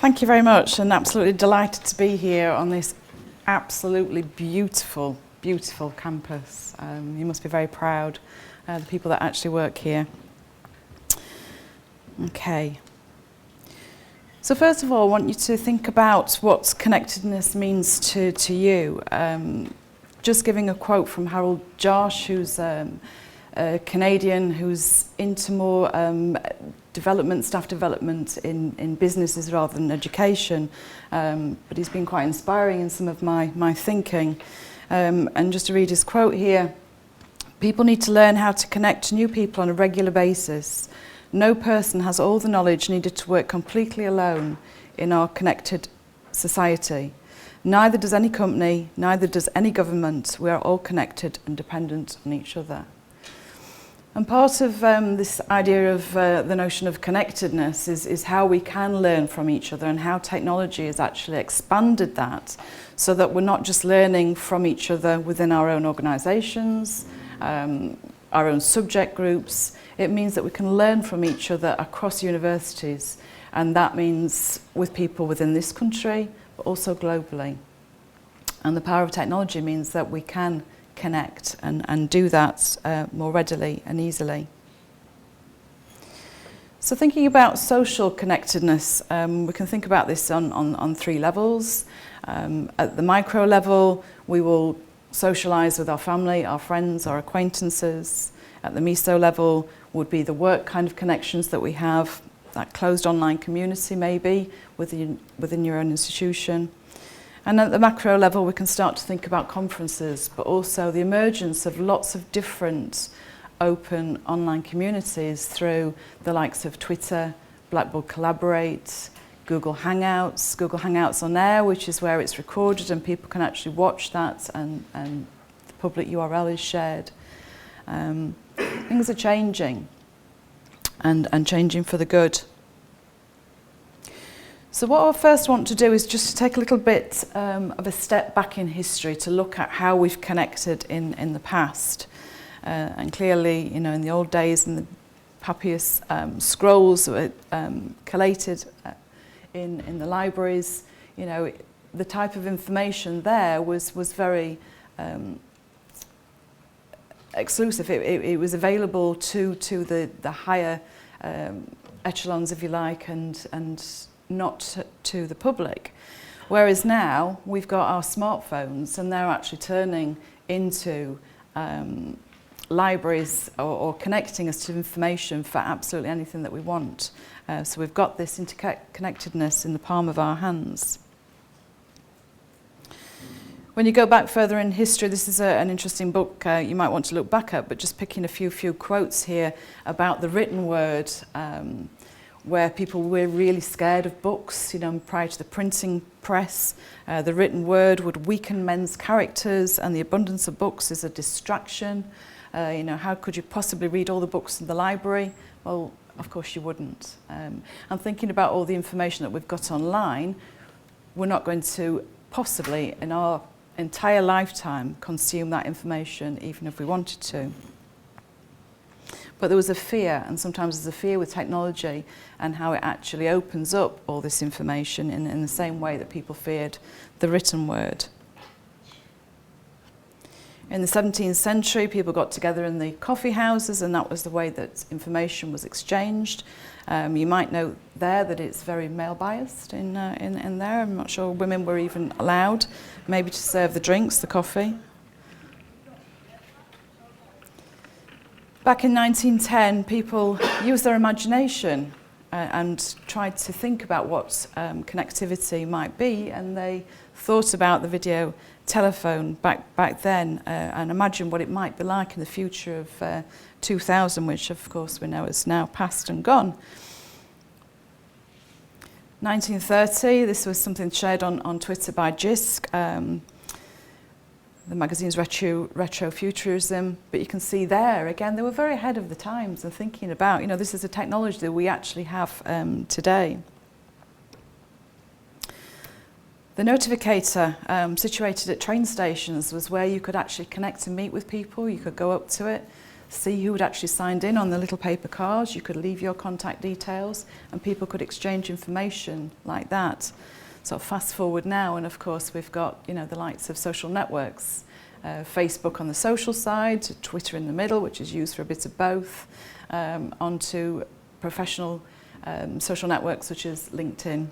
Thank you very much, and absolutely delighted to be here on this absolutely beautiful, beautiful campus. You must be very proud, the people that actually work here. Okay. So first of all, I want you to think about what connectedness means to you. Just giving a quote from Harold Josh, who's a Canadian who's into more staff development in businesses rather than education, but he's been quite inspiring in some of my thinking. And just to read his quote here, people need to learn how to connect to new people on a regular basis. No person has all the knowledge needed to work completely alone in our connected society. Neither does any company, neither does any government. We are all connected and dependent on each other. And part of this idea of the notion of connectedness is how we can learn from each other and how technology has actually expanded that so that we're not just learning from each other within our own organisations, our own subject groups. It means that we can learn from each other across universities, and that means with people within this country, but also globally. And the power of technology means that we can connect and do that more readily and easily. So thinking about social connectedness, we can think about this on three levels. At the micro level, we will socialise with our family, our friends, our acquaintances. At the meso level would be the work kind of connections that we have, that closed online community maybe within your own institution. And at the macro level, we can start to think about conferences, but also the emergence of lots of different open online communities through the likes of Twitter, Blackboard Collaborate, Google Hangouts on Air, which is where it's recorded and people can actually watch that and the public URL is shared. Things are changing and changing for the good. So what I first want to do is just to take a little bit of a step back in history to look at how we've connected in the past. And clearly, you know, in the old days, in the papyrus scrolls that were collated in the libraries, you know, the type of information there was very exclusive. It was available to the higher echelons, if you like, and not to the public. Whereas now we've got our smartphones and they're actually turning into libraries or connecting us to information for absolutely anything that we want. So we've got this interconnectedness in the palm of our hands. When you go back further in history, this is an interesting book you might want to look back at, but just picking a few quotes here about the written word, where people were really scared of books, you know, prior to the printing press. The written word would weaken men's characters and the abundance of books is a distraction. You know, how could you possibly read all the books in the library? Well, of course you wouldn't. And thinking about all the information that we've got online, we're not going to possibly in our entire lifetime consume that information even if we wanted to. But there was a fear, and sometimes there's a fear with technology and how it actually opens up all this information in the same way that people feared the written word. In the 17th century, people got together in the coffee houses, and that was the way that information was exchanged. You might note there that it's very male biased in there. I'm not sure women were even allowed, maybe to serve the drinks, the coffee. Back in 1910, people used their imagination and tried to think about what connectivity might be, and they thought about the video telephone back then and imagined what it might be like in the future of 2000, which of course we know is now past and gone. 1930, this was something shared on Twitter by JISC. The magazine's Retrofuturism, but you can see there, again, they were very ahead of the times and thinking about, you know, this is a technology that we actually have today. The notificator situated at train stations was where you could actually connect and meet with people. You could go up to it. see who had actually signed in on the little paper cards. You could leave your contact details and people could exchange information like that. So fast forward now, and of course we've got, you know, the likes of social networks, Facebook on the social side, Twitter in the middle, which is used for a bit of both, onto professional social networks such as LinkedIn.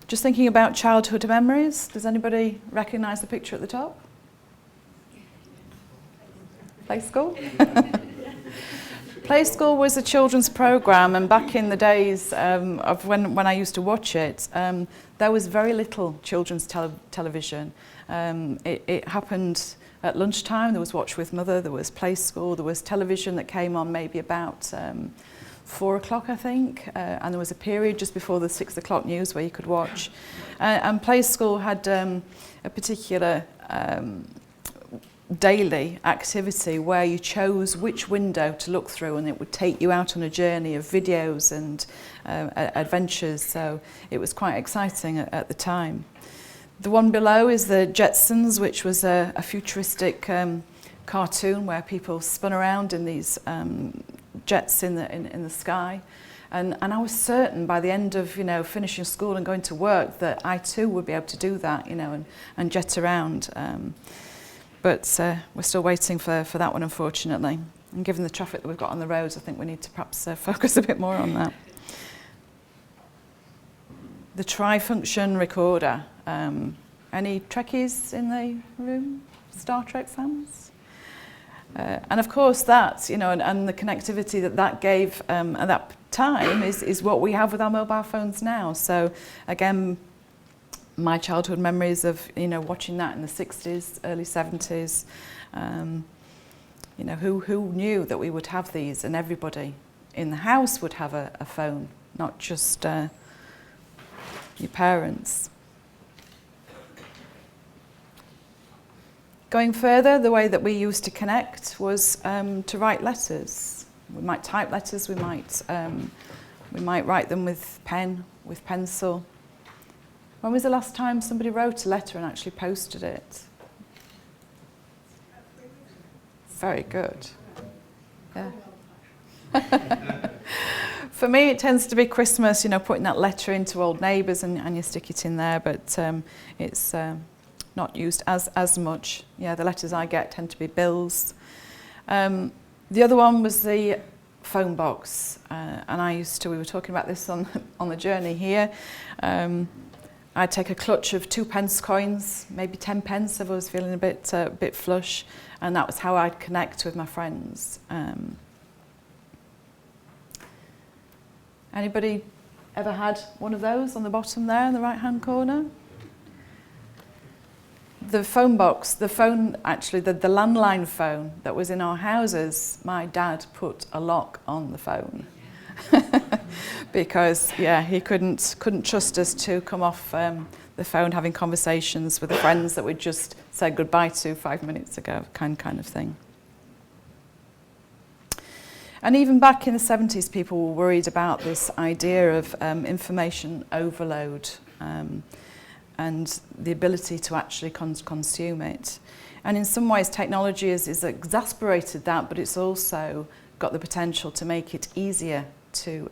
Just thinking about childhood memories, does anybody recognise the picture at the top? Play School? Play School was a children's programme, and back in the days of when I used to watch it, there was very little children's television. It happened at lunchtime. There was Watch with Mother, there was Play School, there was television that came on maybe about 4 o'clock, I think, and there was a period just before the 6 o'clock news where you could watch. And Play School had a particular daily activity where you chose which window to look through, and it would take you out on a journey of videos and adventures, so it was quite exciting at the time. The one below is the Jetsons, which was a futuristic cartoon where people spun around in these jets in the sky, and I was certain by the end of, you know, finishing school and going to work that I too would be able to do that, you know, and jet around. But we're still waiting for that one, unfortunately. And given the traffic that we've got on the roads, I think we need to perhaps focus a bit more on that. The tri-function recorder. Any Trekkies in the room? Star Trek fans? And of course that, you know, and the connectivity that gave at that time is what we have with our mobile phones now. So again, my childhood memories of, you know, watching that in the 60s, early 70s. You know, who knew that we would have these, and everybody in the house would have a phone, not just your parents. Going further, the way that we used to connect was to write letters. We might type letters, we might write them with pen, with pencil. When was the last time somebody wrote a letter and actually posted it? Very good. Yeah. For me, it tends to be Christmas, you know, putting that letter into old neighbours and you stick it in there, but it's not used as much. Yeah, the letters I get tend to be bills. The other one was the phone box, and we were talking about this on the journey here. I'd take a clutch of 2p coins, maybe 10p if I was feeling a bit flush, and that was how I'd connect with my friends. Anybody ever had one of those on the bottom there in the right-hand corner? The phone box, the landline phone that was in our houses, my dad put a lock on the phone. Because yeah, he couldn't trust us to come off the phone having conversations with the friends that we'd just said goodbye to 5 minutes ago, kind of thing. And even back in the 70s, people were worried about this idea of information overload and the ability to actually consume it. And in some ways, technology has exasperated that, but it's also got the potential to make it easier to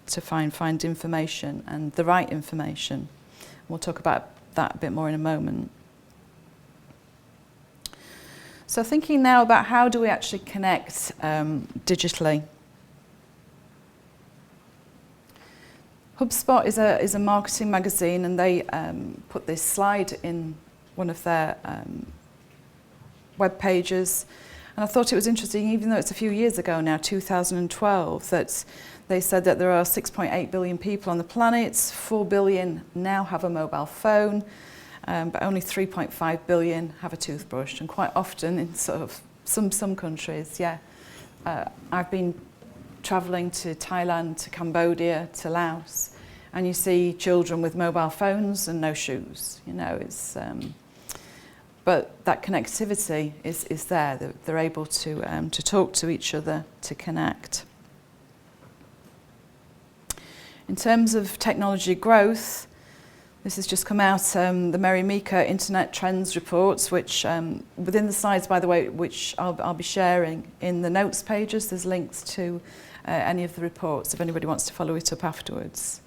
find information, and the right information. We'll talk about that a bit more in a moment. So thinking now about how do we actually connect digitally. HubSpot is a marketing magazine, and they put this slide in one of their web pages. And I thought it was interesting, even though it's a few years ago now, 2012, that they said that there are 6.8 billion people on the planet, 4 billion now have a mobile phone, but only 3.5 billion have a toothbrush. And quite often in sort of some countries, yeah, I've been travelling to Thailand, to Cambodia, to Laos, and you see children with mobile phones and no shoes. You know, it's but that connectivity is there. They're able to talk to each other, to connect. In terms of technology growth, This has just come out, the Mary Meeker Internet Trends Reports, which within the slides, by the way, which I'll be sharing in the notes pages, there's links to any of the reports if anybody wants to follow it up afterwards.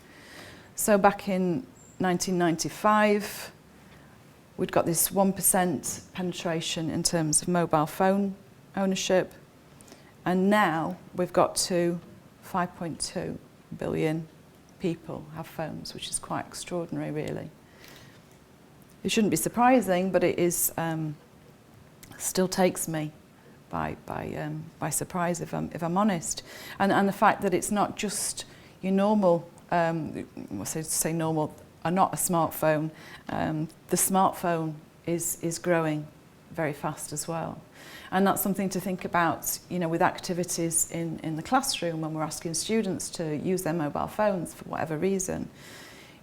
So back in 1995, we'd got this 1% penetration in terms of mobile phone ownership, and now we've got to 5.2 billion people have phones, which is quite extraordinary, really. It shouldn't be surprising, but it is still takes me by surprise, if I'm honest. And the fact that it's not just your normal, say normal, not a smartphone. The smartphone is growing very fast as well. And that's something to think about, you know, with activities in the classroom when we're asking students to use their mobile phones for whatever reason.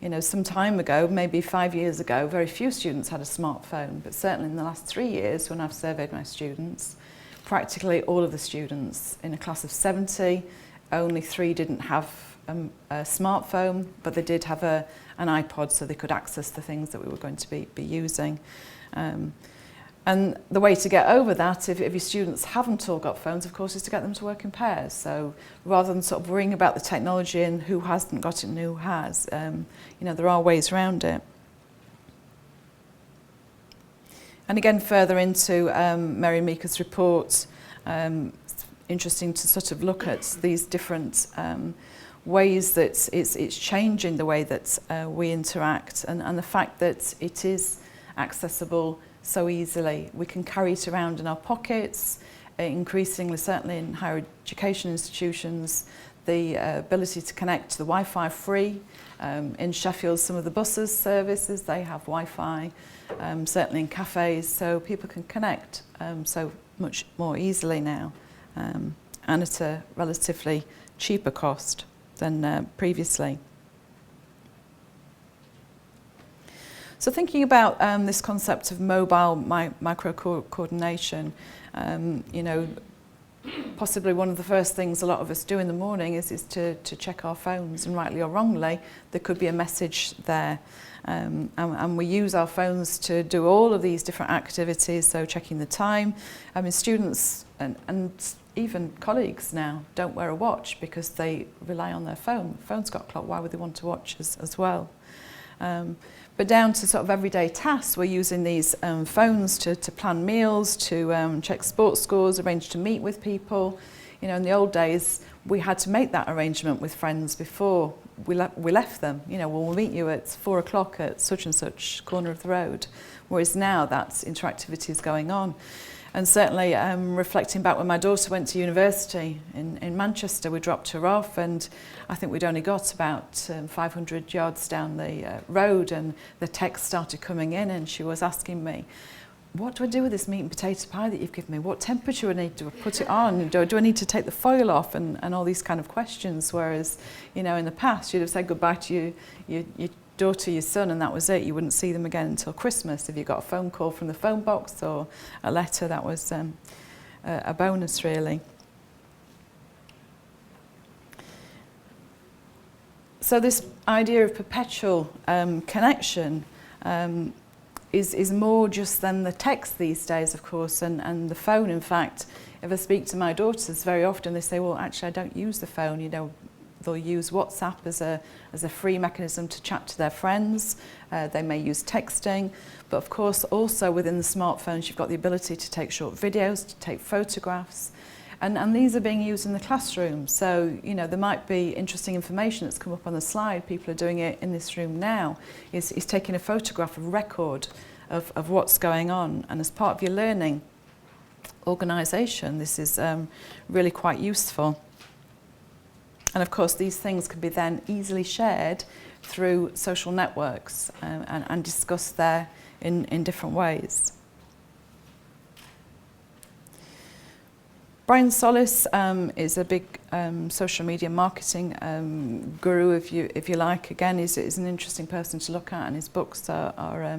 You know, some time ago, maybe 5 years ago, very few students had a smartphone, but certainly in the last 3 years, when I've surveyed my students, practically all of the students in a class of 70, only 3 didn't have a smartphone, but they did have an iPod, so they could access the things that we were going to be using. And the way to get over that, if your students haven't all got phones, of course, is to get them to work in pairs. So rather than sort of worrying about the technology and who hasn't got it and who has, you know, there are ways around it. And again, further into Mary Meeker's report, it's interesting to sort of look at these different ways that it's changing the way that we interact, and the fact that it is accessible so easily. We can carry it around in our pockets, increasingly, certainly in higher education institutions, the ability to connect to the Wi-Fi free. In Sheffield, some of the buses services, they have Wi-Fi, certainly in cafes, so people can connect so much more easily now, and at a relatively cheaper cost than previously. So thinking about this concept of mobile micro-coordination, you know, possibly one of the first things a lot of us do in the morning is to check our phones, and rightly or wrongly, there could be a message there. And we use our phones to do all of these different activities, so checking the time. I mean, students and even colleagues now don't wear a watch because they rely on their phone. The phone's got a clock, why would they want to watch as well? But down to sort of everyday tasks, we're using these phones to plan meals, to check sports scores, arrange to meet with people. You know, in the old days, we had to make that arrangement with friends before we left them. You know, we'll meet you at 4 o'clock at such and such corner of the road. Whereas now that interactivity is going on. And certainly reflecting back when my daughter went to university in Manchester, we dropped her off, and I think we'd only got about 500 yards down the road, and the text started coming in, and she was asking me, what do I do with this meat and potato pie that you've given me? What temperature do I need to put it on? Do I need to take the foil off? And all these kind of questions, whereas, you know, in the past you'd have said goodbye to your daughter, your son, and that was it. You wouldn't see them again until Christmas if you got a phone call from the phone box or a letter. That was a bonus, really. So this idea of perpetual connection is more just than the text these days, of course, and the phone. In fact, if I speak to my daughters, very often they say, well, actually I don't use the phone. You know, they'll use WhatsApp as a free mechanism to chat to their friends. They may use texting, but of course also within the smartphones you've got the ability to take short videos, to take photographs, and these are being used in the classroom. So, you know, there might be interesting information that's come up on the slide. People are doing it in this room now, is taking a photograph, a record of what's going on, and as part of your learning organisation, this is really quite useful. And of course, these things can be then easily shared through social networks and discussed there in different ways. Brian Solstice is a big social media marketing guru, if you like. Again, is an interesting person to look at, and his books are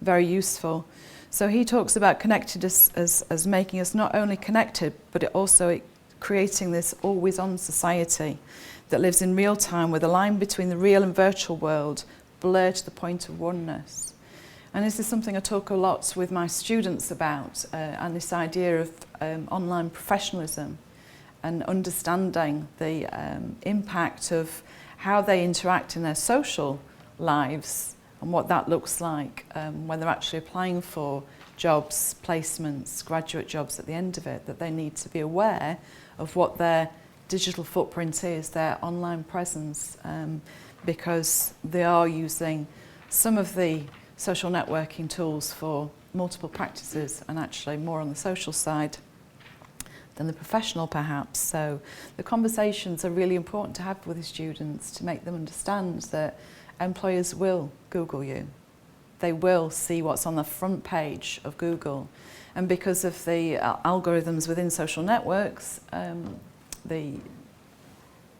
very useful. So he talks about connectedness as making us not only connected, but it also creating this always-on society that lives in real time, where the line between the real and virtual world blur to the point of oneness. And this is something I talk a lot with my students about, and this idea of online professionalism and understanding the impact of how they interact in their social lives and what that looks like when they're actually applying for jobs, placements, graduate jobs at the end of it, that they need to be aware of what their digital footprint is, their online presence, because they are using some of the social networking tools for multiple practices and actually more on the social side than the professional perhaps. So the conversations are really important to have with the students to make them understand that employers will Google you. They will see what's on the front page of Google. And because of the algorithms within social networks, the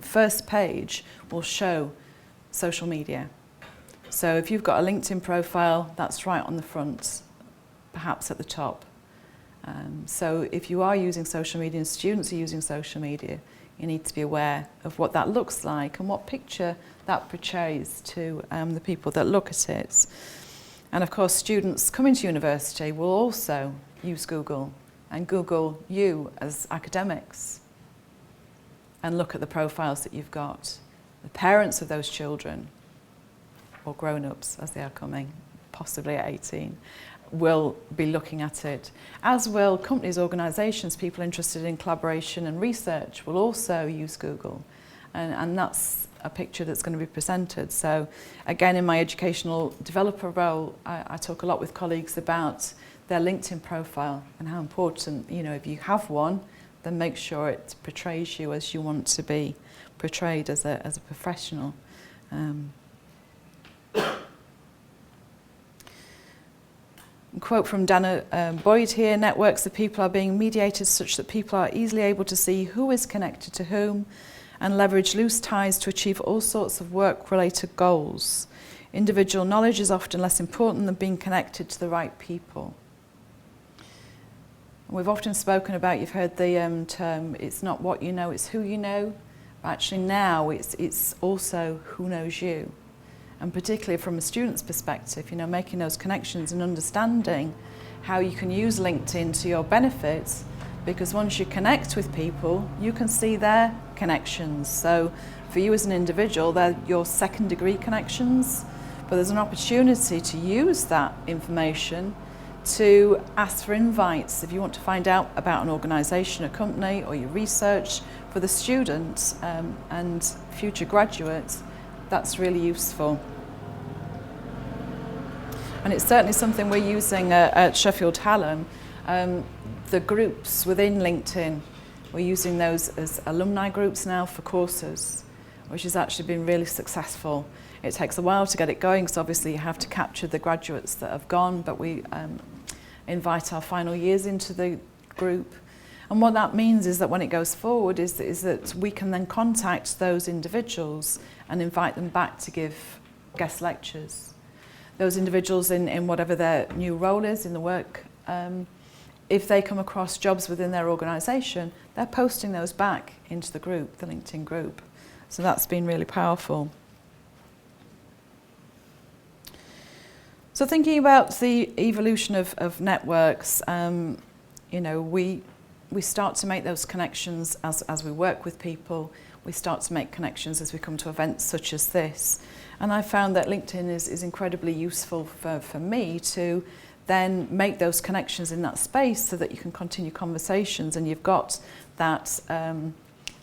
first page will show social media. So if you've got a LinkedIn profile, that's right on the front, perhaps at the top. So if you are using social media and students are using social media, you need to be aware of what that looks like and what picture that portrays to the people that look at it. And of course, students coming to university will also use Google and Google you as academics and look at the profiles that you've got. The parents of those children, or grown-ups as they are coming, possibly at 18, will be looking at it, as will companies, organisations, people interested in collaboration and research will also use Google. And that's a picture that's going to be presented. So again, in my educational developer role, I talk a lot with colleagues about their LinkedIn profile and how important, you know, if you have one, then make sure it portrays you as you want to be portrayed as a professional. Quote from Dana Boyd here, networks of people are being mediated such that people are easily able to see who is connected to whom and leverage loose ties to achieve all sorts of work-related goals. Individual knowledge is often less important than being connected to the right people. We've often spoken about, you've heard the term, it's not what you know, it's who you know. But actually now it's also who knows you. And particularly from a student's perspective, you know, making those connections and understanding how you can use LinkedIn to your benefit, because once you connect with people, you can see their connections. So for you as an individual, they're your second-degree connections, but there's an opportunity to use that information to ask for invites if you want to find out about an organisation, a company, or your research for the students and future graduates. That's really useful. And it's certainly something we're using at Sheffield Hallam. The groups within LinkedIn, we're using those as alumni groups now for courses, which has actually been really successful. It takes a while to get it going, because obviously you have to capture the graduates that have gone, but we invite our final years into the group. And what that means is that when it goes forward is that we can then contact those individuals and invite them back to give guest lectures. Those individuals in whatever their new role is in the work, if they come across jobs within their organisation, they're posting those back into the group, the LinkedIn group. So that's been really powerful. So thinking about the evolution of networks, you know, we start to make those connections as we work with people. We start to make connections as we come to events such as this. And I found that LinkedIn is incredibly useful for me to then make those connections in that space so that you can continue conversations and you've got that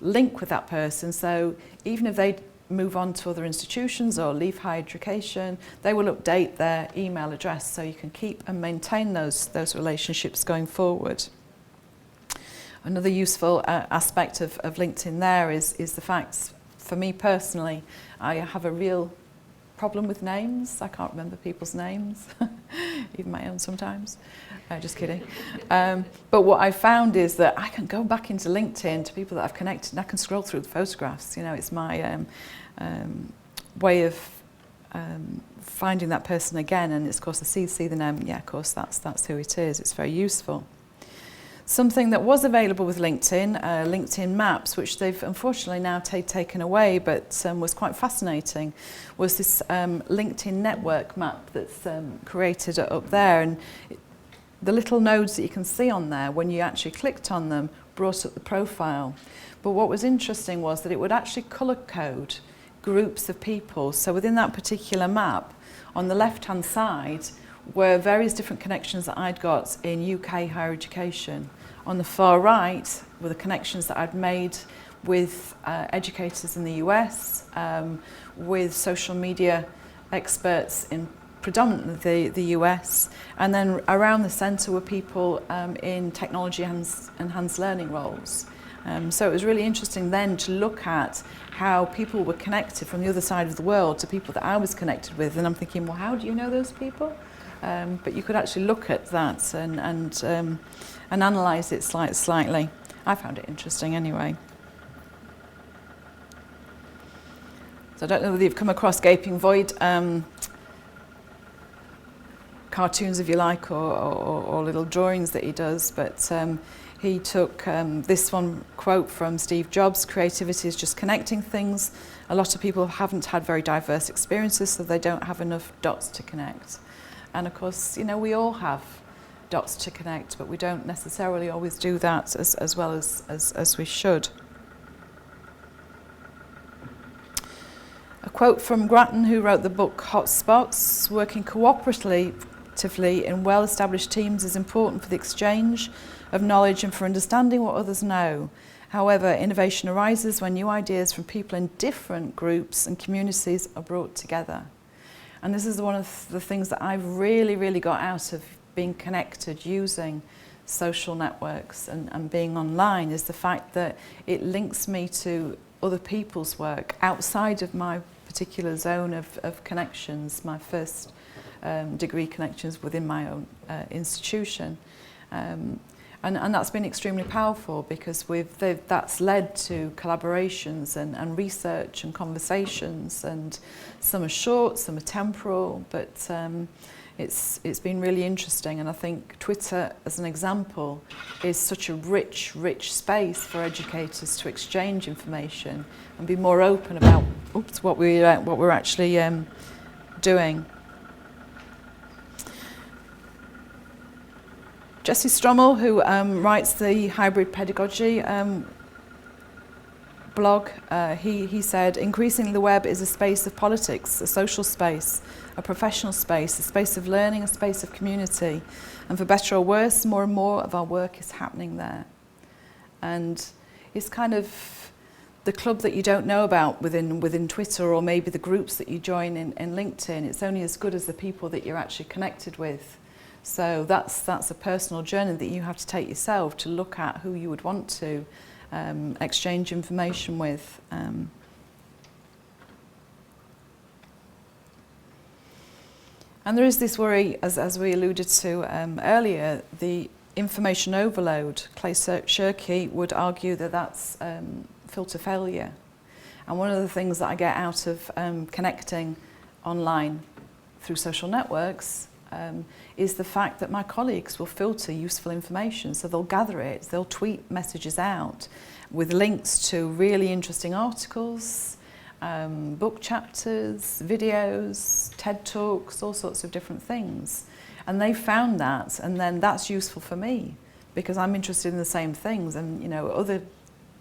link with that person. So even if they move on to other institutions or leave higher education, they will update their email address so you can keep and maintain those relationships going forward. Another useful aspect of LinkedIn there is the fact, for me personally, I have a real problem with names. I can't remember people's names, even my own sometimes. Just kidding. But what I found is that I can go back into LinkedIn to people that I've connected and I can scroll through the photographs. You know, it's my way of finding that person again. And it's, of course, I see the name. Yeah, of course, that's who it is. It's very useful. Something that was available with LinkedIn, LinkedIn Maps, which they've unfortunately now taken away, but was quite fascinating, was this LinkedIn network map that's created up there. And the little nodes that you can see on there, when you actually clicked on them, brought up the profile. But what was interesting was that it would actually colour code groups of people. So within that particular map, on the left-hand side, were various different connections that I'd got in UK higher education. On the far right were the connections that I'd made with educators in the US, with social media experts in predominantly the US, and then around the centre were people in technology enhanced learning roles. So it was really interesting then to look at how people were connected from the other side of the world to people that I was connected with, and I'm thinking, well, how do you know those people? But you could actually look at that and analyse it slightly. I found it interesting anyway. So I don't know whether you've come across Gaping Void cartoons, if you like, or little drawings that he does, but he took this one quote from Steve Jobs: "Creativity is just connecting things. A lot of people haven't had very diverse experiences, so they don't have enough dots to connect." And of course, you know, we all have dots to connect, but we don't necessarily always do that as well as we should. A quote from Grattan, who wrote the book Hotspots: "Working cooperatively in well-established teams is important for the exchange of knowledge and for understanding what others know. However, innovation arises when new ideas from people in different groups and communities are brought together." And this is one of the things that I've really got out of being connected using social networks and being online, is the fact that it links me to other people's work outside of my particular zone of connections, my first degree connections within my own institution. And that's been extremely powerful, because that's led to collaborations and research and conversations, and some are short, some are temporal, but it's been really interesting. And I think Twitter, as an example, is such a rich space for educators to exchange information and be more open about what we're actually doing. Jesse Strommel, who writes the Hybrid Pedagogy blog, he said, "Increasingly the web is a space of politics, a social space, a professional space, a space of learning, a space of community. And for better or worse, more and more of our work is happening there." And it's kind of the club that you don't know about within Twitter, or maybe the groups that you join in LinkedIn. It's only as good as the people that you're actually connected with. So that's a personal journey that you have to take yourself, to look at who you would want to exchange information with. And there is this worry, as we alluded to earlier, the information overload. Clay Shirky would argue that that's filter failure. And one of the things that I get out of connecting online through social networks is the fact that my colleagues will filter useful information. So they'll gather it, they'll tweet messages out with links to really interesting articles, book chapters, videos, TED Talks, all sorts of different things. And they found that, and then that's useful for me, because I'm interested in the same things, and you know, other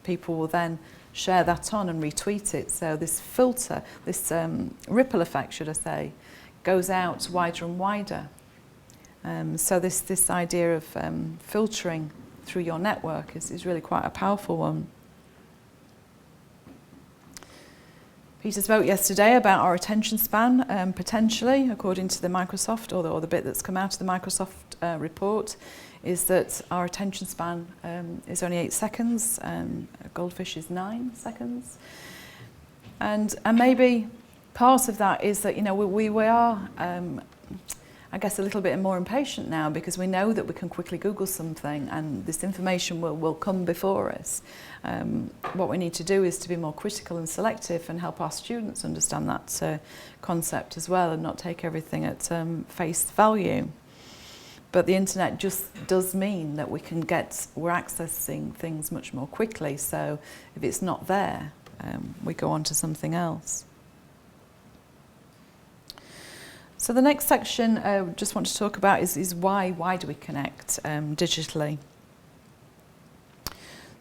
people will then share that on and retweet it. So this filter, this ripple effect, should I say, goes out wider and wider. So this idea of filtering through your network is really quite a powerful one. Peter's vote yesterday about our attention span, potentially, according to the Microsoft, or the bit that's come out of the Microsoft report, is that our attention span is only 8 seconds, a goldfish is 9 seconds. And maybe part of that is that, you know, we are, I guess, a little bit more impatient now, because we know that we can quickly Google something and this information will come before us. What we need to do is to be more critical and selective and help our students understand that concept as well, and not take everything at face value. But the internet just does mean that we're accessing things much more quickly. So if it's not there, we go on to something else. So the next section I just want to talk about is why do we connect digitally?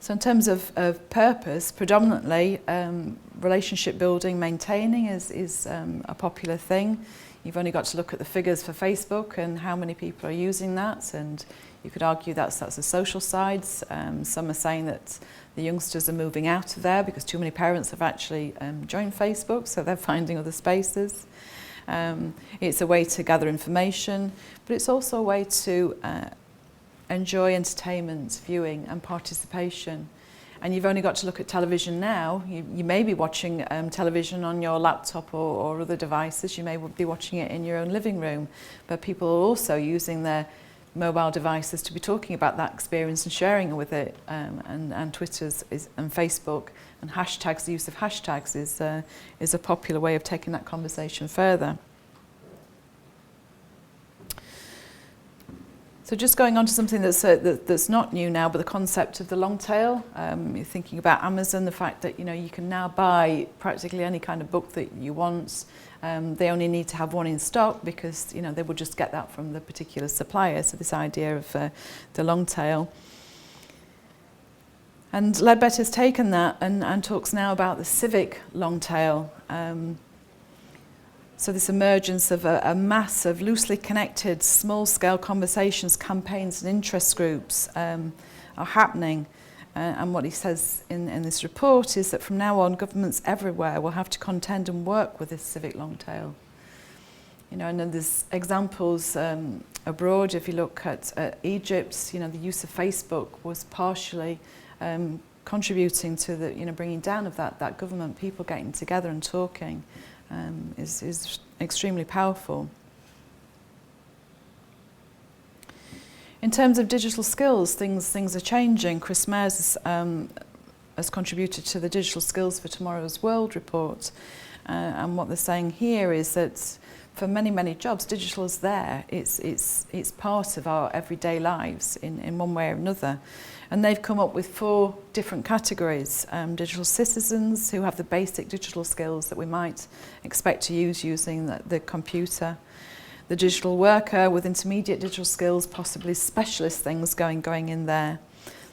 So in terms of purpose, predominantly relationship building, maintaining is a popular thing. You've only got to look at the figures for Facebook and how many people are using that, and you could argue that's the social sides. Some are saying that the youngsters are moving out of there because too many parents have actually joined Facebook, so they're finding other spaces. It's a way to gather information, but it's also a way to enjoy entertainment, viewing and participation. And you've only got to look at television now. You may be watching television on your laptop or other devices. You may be watching it in your own living room, but people are also using their mobile devices to be talking about that experience and sharing with it. And Twitter's and Facebook and hashtags, the use of hashtags is a popular way of taking that conversation further. So just going on to something that's not new now, but the concept of the long tail. You're thinking about Amazon, the fact that you can now buy practically any kind of book that you want. They only need to have one in stock because they will just get that from the particular supplier. So this idea of the long tail. And Ledbetter's taken that and talks now about the civic long tail. So this emergence of a mass of loosely connected, small-scale conversations, campaigns and interest groups are happening. And what he says in this report is that from now on, governments everywhere will have to contend and work with this civic long tail. And then there's examples abroad. If you look at Egypt, the use of Facebook was partially contributing to the bringing down of that government. People getting together and talking is extremely powerful. In terms of digital skills, things are changing. Chris Mayers has contributed to the Digital Skills for Tomorrow's World report, and what they're saying here is that for many jobs, digital is there. It's part of our everyday lives in one way or another. And they've come up with 4 different categories. Digital citizens, who have the basic digital skills that we might expect to use using the computer. The digital worker with intermediate digital skills, possibly specialist things going in there.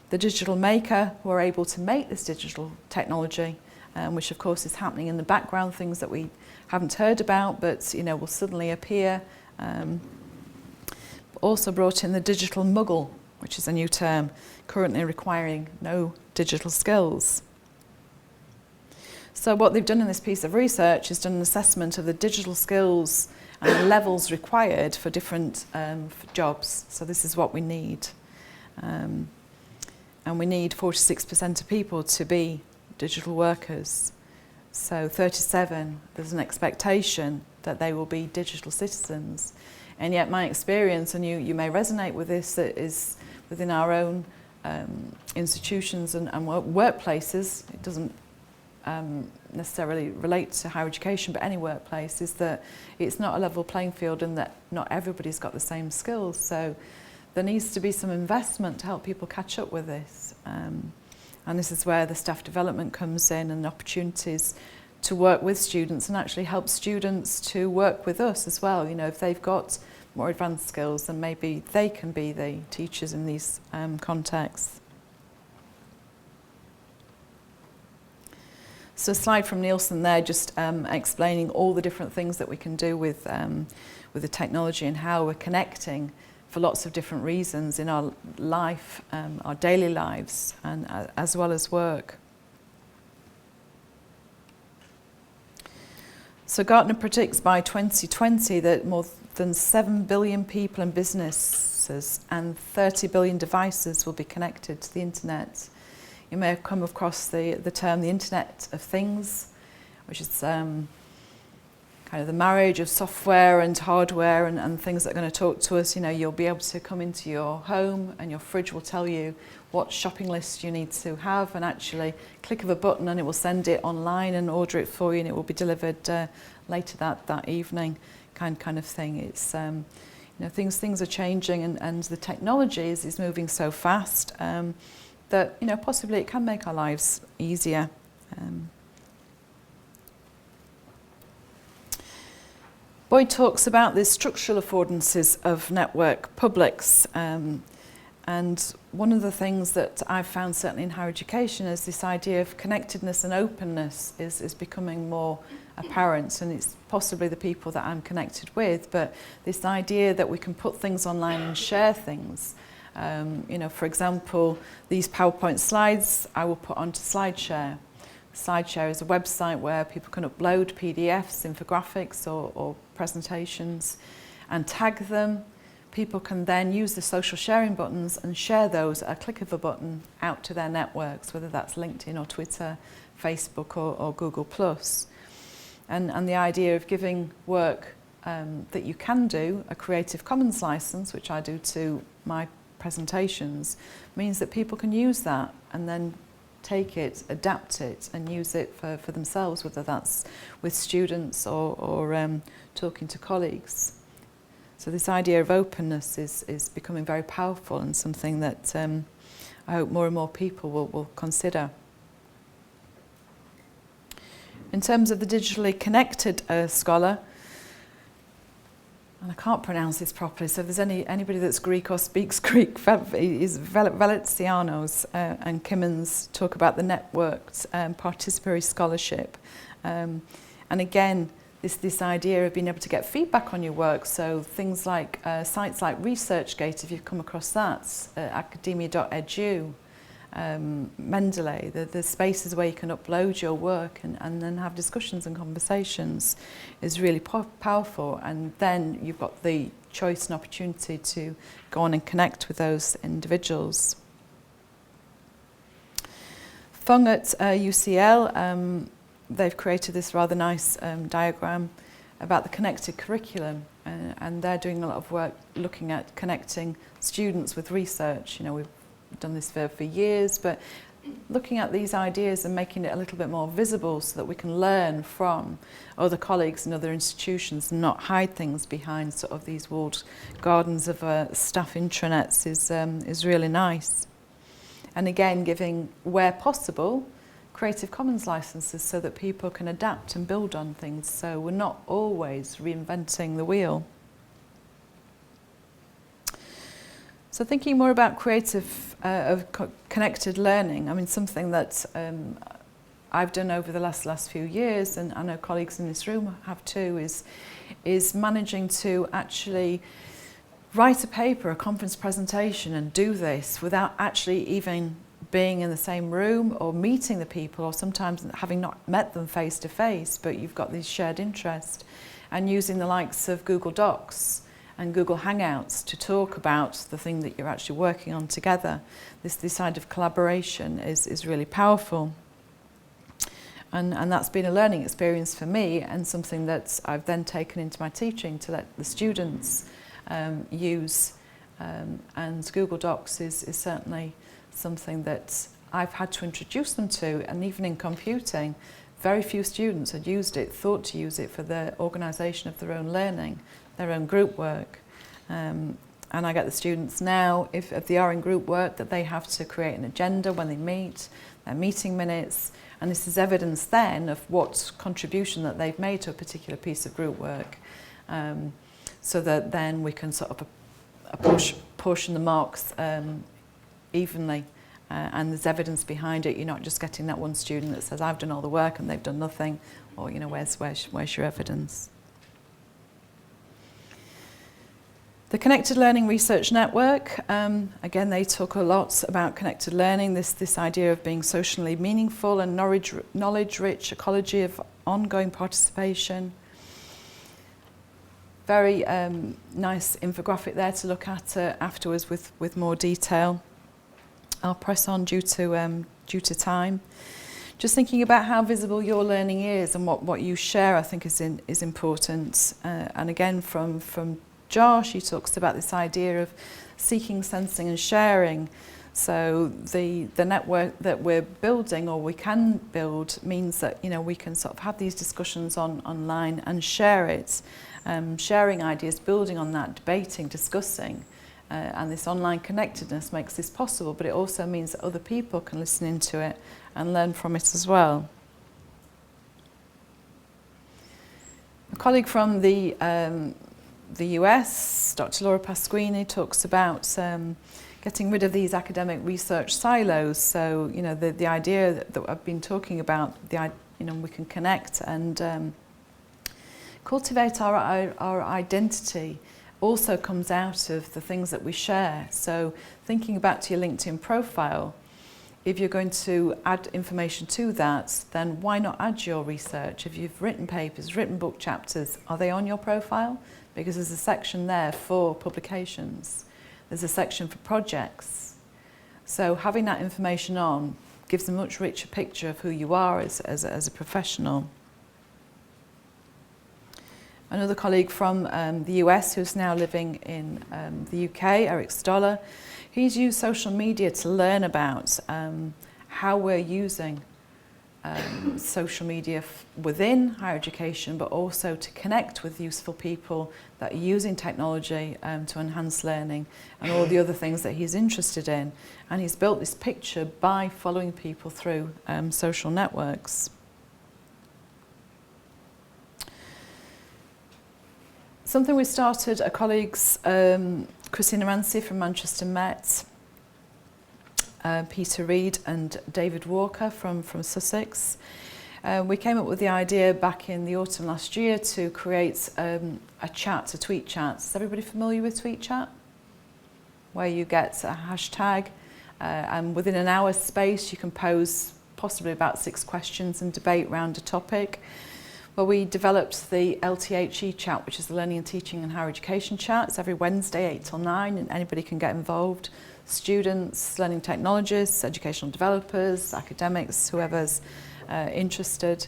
The digital maker, who are able to make this digital technology, which of course is happening in the background, things that we haven't heard about but will suddenly appear. Also brought in the digital muggle, which is a new term, currently requiring no digital skills. So what they've done in this piece of research is done an assessment of the digital skills and the levels required for different jobs. So this is what we need. And we need 46% of people to be digital workers. So 37, there's an expectation that they will be digital citizens. And yet my experience, and you may resonate with this, that is within our own institutions and workplaces, it doesn't necessarily relate to higher education, but any workplace, is that it's not a level playing field and that not everybody's got the same skills. So there needs to be some investment to help people catch up with this. And this is where the staff development comes in and opportunities to work with students and actually help students to work with us as well. If they've got more advanced skills, then maybe they can be the teachers in these contexts. So a slide from Nielsen there, just explaining all the different things that we can do with the technology and how we're connecting for lots of different reasons in our life, our daily lives, and as well as work. So Gartner predicts by 2020 that more than 7 billion people and businesses and 30 billion devices will be connected to the internet. You may have come across the term the Internet of Things, which is kind of the marriage of software and hardware and things that are going to talk to us. You'll be able to come into your home and your fridge will tell you what shopping list you need to have, and actually click of a button and it will send it online and order it for you, and it will be delivered later that evening, kind of thing. It's things are changing, and the technology is moving so fast that possibly it can make our lives easier. Boyd talks about the structural affordances of network publics, and one of the things that I've found certainly in higher education is this idea of connectedness and openness is becoming more apparent, and it's possibly the people that I'm connected with, but this idea that we can put things online and share things. For example, these PowerPoint slides I will put onto SlideShare. SlideShare is a website where people can upload PDFs, infographics or presentations and tag them. People can then use the social sharing buttons and share those at a click of a button out to their networks, whether that's LinkedIn or Twitter, Facebook or Google+. And the idea of giving work that you can do a Creative Commons license, which I do to my presentations, means that people can use that and then take it, adapt it and use it for themselves, whether that's with students or talking to colleagues. So this idea of openness is becoming very powerful and something that I hope more and more people will consider. In terms of the digitally connected scholar, and I can't pronounce this properly, so if there's anybody that's Greek or speaks Greek, is Valencianos and Kimmons talk about the networked participatory scholarship. And again, this idea of being able to get feedback on your work, so things like sites like ResearchGate, if you've come across that, academia.edu, Mendeley, the spaces where you can upload your work and then have discussions and conversations is really powerful, and then you've got the choice and opportunity to go on and connect with those individuals. Fung at UCL, they've created this rather nice diagram about the connected curriculum, and they're doing a lot of work looking at connecting students with research. We've done this for years, but looking at these ideas and making it a little bit more visible so that we can learn from other colleagues and other institutions and not hide things behind sort of these walled gardens of staff intranets is really nice. And again, giving, where possible, Creative Commons licenses so that people can adapt and build on things, so we're not always reinventing the wheel. So thinking more about connected learning, I mean, something that I've done over the last few years, and I know colleagues in this room have too, is managing to actually write a paper, a conference presentation, and do this without actually even being in the same room or meeting the people, or sometimes having not met them face to face, but you've got this shared interest, and using the likes of Google Docs and Google Hangouts to talk about the thing that you're actually working on together. This side of collaboration is really powerful. And that's been a learning experience for me, and something that I've then taken into my teaching to let the students use. And Google Docs is certainly something that I've had to introduce them to, and even in computing, very few students had used it, thought to use it for the organisation of their own learning, their own group work. And I get the students now, if they are in group work, that they have to create an agenda when they meet, their meeting minutes, and this is evidence then of what contribution that they've made to a particular piece of group work, so that then we can sort of portion the marks evenly, and there's evidence behind it. You're not just getting that one student that says, I've done all the work and they've done nothing, or where's your evidence? The Connected Learning Research Network, again, they talk a lot about connected learning, this idea of being socially meaningful and knowledge-rich ecology of ongoing participation. Very nice infographic there to look at afterwards with more detail. I'll press on due to time. Just thinking about how visible your learning is and what you share, I think is important. And again, from Josh, he talks about this idea of seeking, sensing and sharing. So the network that we're building, or we can build, means that we can sort of have these discussions online and share it, sharing ideas, building on that, debating, discussing, and this online connectedness makes this possible. But it also means that other people can listen into it and learn from it as well. A colleague from the US, Dr. Laura Pasquini, talks about getting rid of these academic research silos. So, the idea that I've been talking about, we can connect and cultivate our identity also comes out of the things that we share. So, thinking back to your LinkedIn profile, if you're going to add information to that, then why not add your research? If you've written papers, written book chapters, are they on your profile? Because there's a section there for publications. There's a section for projects. So having that information on gives a much richer picture of who you are as a professional. Another colleague from the US who's now living in the UK, Eric Stoller, he's used social media to learn about how we're using social media within higher education, but also to connect with useful people that are using technology to enhance learning and all the other things that he's interested in. And he's built this picture by following people through social networks. Something we started, our colleagues, Christina Rancy from Manchester Met, Peter Reed and David Walker from Sussex. We came up with the idea back in the autumn last year to create a tweet chat. Is everybody familiar with tweet chat? Where you get a hashtag and within an hour's space you can pose possibly about 6 questions and debate around a topic. Well, we developed the LTHE chat, which is the Learning and Teaching and Higher Education chat. It's every Wednesday, 8 till 9, and anybody can get involved. Students, learning technologists, educational developers, academics, whoever's interested.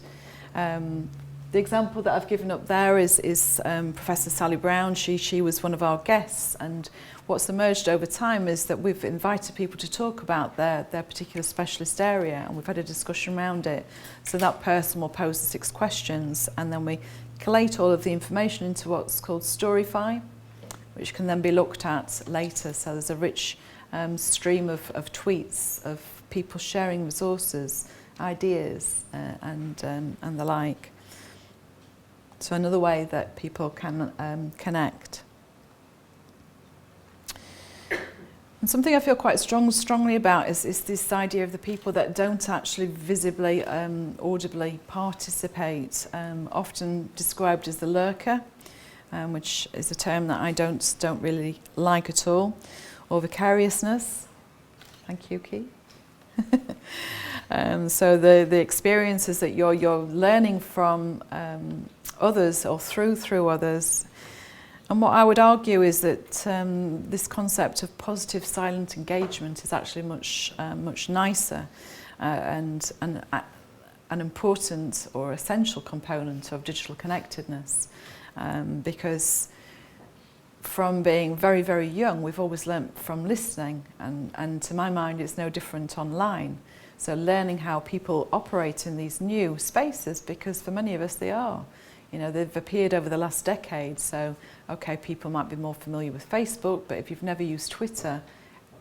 The example that I've given up there is Professor Sally Brown. She was one of our guests, and what's emerged over time is that we've invited people to talk about their particular specialist area, and we've had a discussion around it. So that person will pose the 6 questions, and then we collate all of the information into what's called Storyfy, which can then be looked at later. So there's a rich stream of tweets of people sharing resources, ideas, and the like. So another way that people can connect. And something I feel quite strongly about is this idea of the people that don't actually visibly, audibly participate, often described as the lurker, which is a term that I don't really like at all, or vicariousness. Thank you, Keith. So the experiences that you're learning from others or through others. And what I would argue is that this concept of positive silent engagement is actually much nicer and an important or essential component of digital connectedness, because from being very, very young, we've always learnt from listening, and to my mind it's no different online. So learning how people operate in these new spaces, because for many of us they are. They've appeared over the last decade, so okay, people might be more familiar with Facebook, but if you've never used Twitter,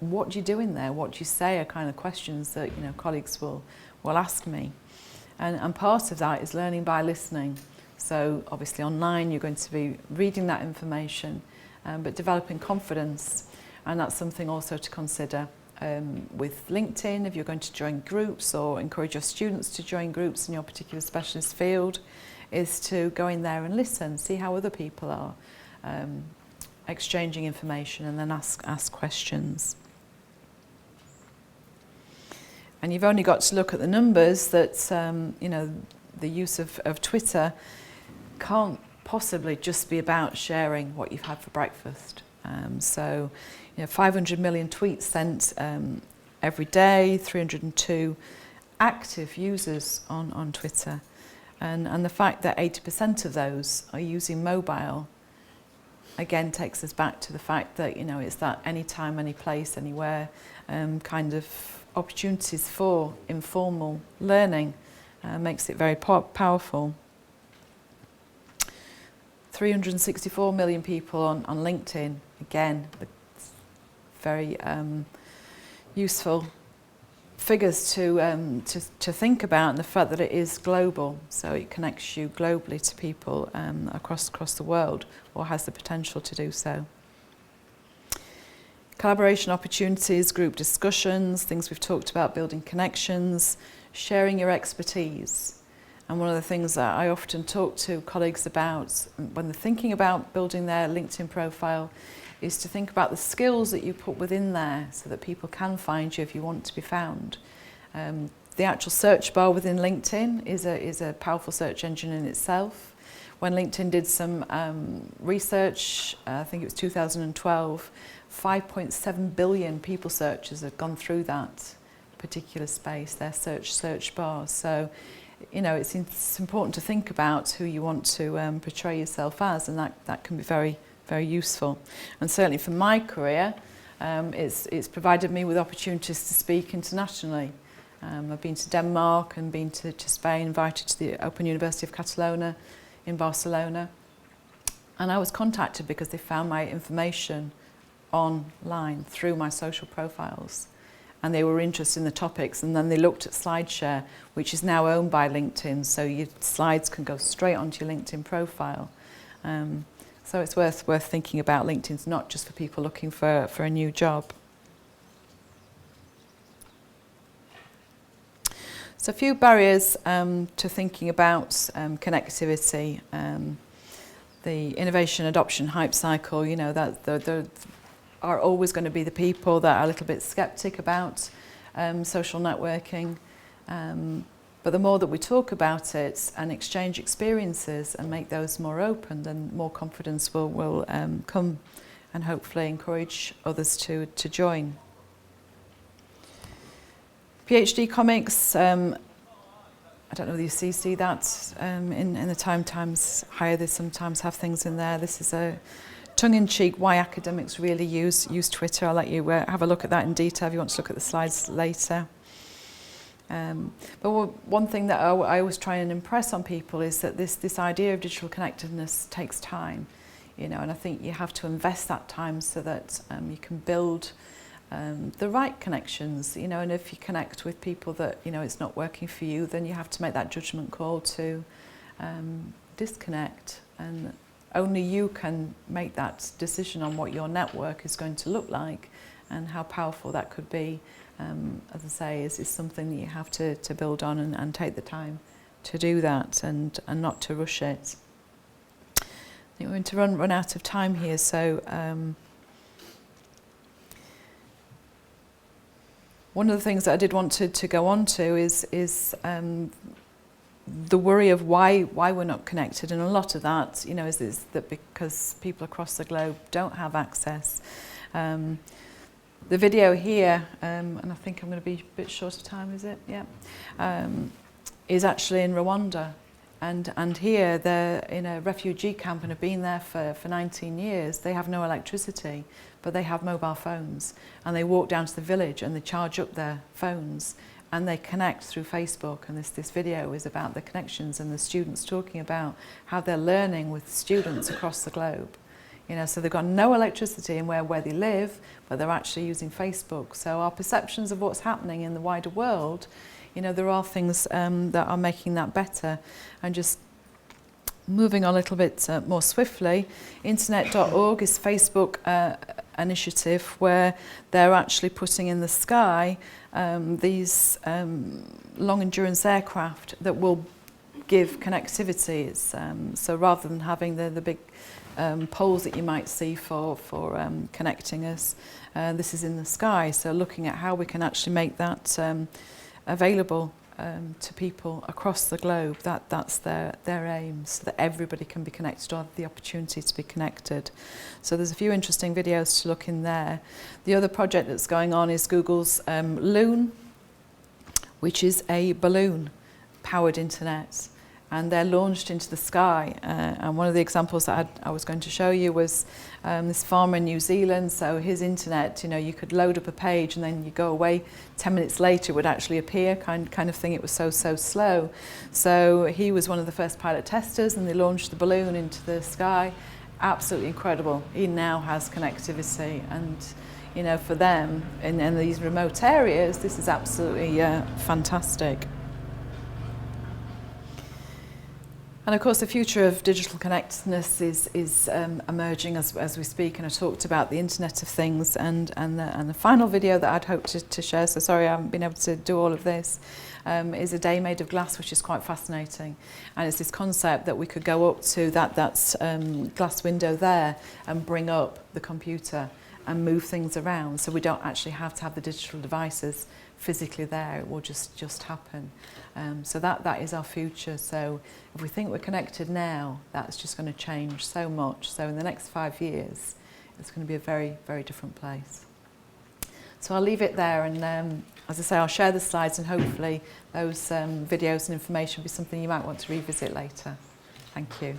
what do you do in there? What do you say are kind of questions that colleagues will ask me. And part of that is learning by listening. So obviously online you're going to be reading that information, but developing confidence, and that's something also to consider with LinkedIn if you're going to join groups or encourage your students to join groups in your particular specialist field, is to go in there and listen, see how other people are exchanging information, and then ask questions. And you've only got to look at the numbers that the use of Twitter can't possibly just be about sharing what you've had for breakfast. So 500 million tweets sent every day, 302 active users on Twitter. And the fact that 80% of those are using mobile again takes us back to the fact that, you know, it's that anytime, any place, anywhere kind of opportunities for informal learning. Makes it very powerful. 364 million people on LinkedIn. Again, very useful figures to think about, and the fact that it is global, so it connects you globally to people across the world, or has the potential to do so. Collaboration opportunities, group discussions, things we've talked about, building connections, sharing your expertise. And one of the things that I often talk to colleagues about when they're thinking about building their LinkedIn profile is to think about the skills that you put within there so that people can find you if you want to be found. The actual search bar within LinkedIn is a powerful search engine in itself. When LinkedIn did some research, I think it was 2012, 5.7 billion people searches had gone through that particular space, their search bar. So, you know, it's important to think about who you want to portray yourself as, and that can be very, very useful. And certainly for my career, it's provided me with opportunities to speak internationally. I've been to Denmark and been to Spain, invited to the Open University of Catalonia in Barcelona. And I was contacted because they found my information online through my social profiles. And they were interested in the topics, and then they looked at SlideShare, which is now owned by LinkedIn, so your slides can go straight onto your LinkedIn profile. So it's worth thinking about LinkedIn. It's not just for people looking for a new job. So a few barriers to thinking about connectivity. The innovation adoption hype cycle, you know, that there are always going to be the people that are a little bit skeptic about social networking. But the more that we talk about it and exchange experiences and make those more open, then more confidence will come, and hopefully encourage others to join. PhD comics, I don't know whether you see that in the Times Higher, they sometimes have things in there. This is a tongue-in-cheek why academics really use Twitter. I'll let you have a look at that in detail if you want to look at the slides later. But one thing that I always try and impress on people is that this idea of digital connectedness takes time, you know, and I think you have to invest that time so that you can build the right connections, you know, and if you connect with people that, you know, it's not working for you, then you have to make that judgment call to disconnect, and only you can make that decision on what your network is going to look like and how powerful that could be. As I say, is something that you have to build on and take the time to do that, and not to rush it. I think we're going to run out of time here, so one of the things that I did want to go on to is the worry of why we're not connected, and a lot of that, you know, is that because people across the globe don't have access. The video here, and I think I'm going to be a bit short of time, is it? Yeah. Is actually in Rwanda. And here they're in a refugee camp and have been there for 19 years. They have no electricity, but they have mobile phones. And they walk down to the village and they charge up their phones and they connect through Facebook. And this video is about the connections and the students talking about how they're learning with students across the globe. You know, so they've got no electricity in where they live, but they're actually using Facebook. So our perceptions of what's happening in the wider world, you know, there are things that are making that better. And just moving on a little bit more swiftly, internet.org is a Facebook initiative where they're actually putting in the sky these long endurance aircraft that will give connectivity. So rather than having the big poles that you might see for connecting us, this is in the sky. So looking at how we can actually make that available to people across the globe. That's their aim, so that everybody can be connected or have the opportunity to be connected. So there's a few interesting videos to look in there. The other project that's going on is Google's Loon, which is a balloon powered internet. and they're launched into the sky. And one of the examples that I was going to show you was this farmer in New Zealand. So his internet, you could load up a page and then you go away, 10 minutes later it would actually appear, kind of thing. It was so slow. So he was one of the first pilot testers, and they launched the balloon into the sky. Absolutely incredible. He now has connectivity, and for them in these remote areas, this is absolutely fantastic. And of course, the future of digital connectedness is emerging as we speak. And I talked about the Internet of Things, and the final video that I'd hoped to share. So sorry, I haven't been able to do all of this. Is a day made of glass, which is quite fascinating. And it's this concept that we could go up to that glass window there and bring up the computer and move things around, so we don't actually have to have the digital devices physically there. It will just happen. So that is our future. So if we think we're connected now, that's just going to change so much. So in the next 5 years, it's going to be a very, very different place. So I'll leave it there, and as I say, I'll share the slides, and hopefully those videos and information will be something you might want to revisit later. Thank you.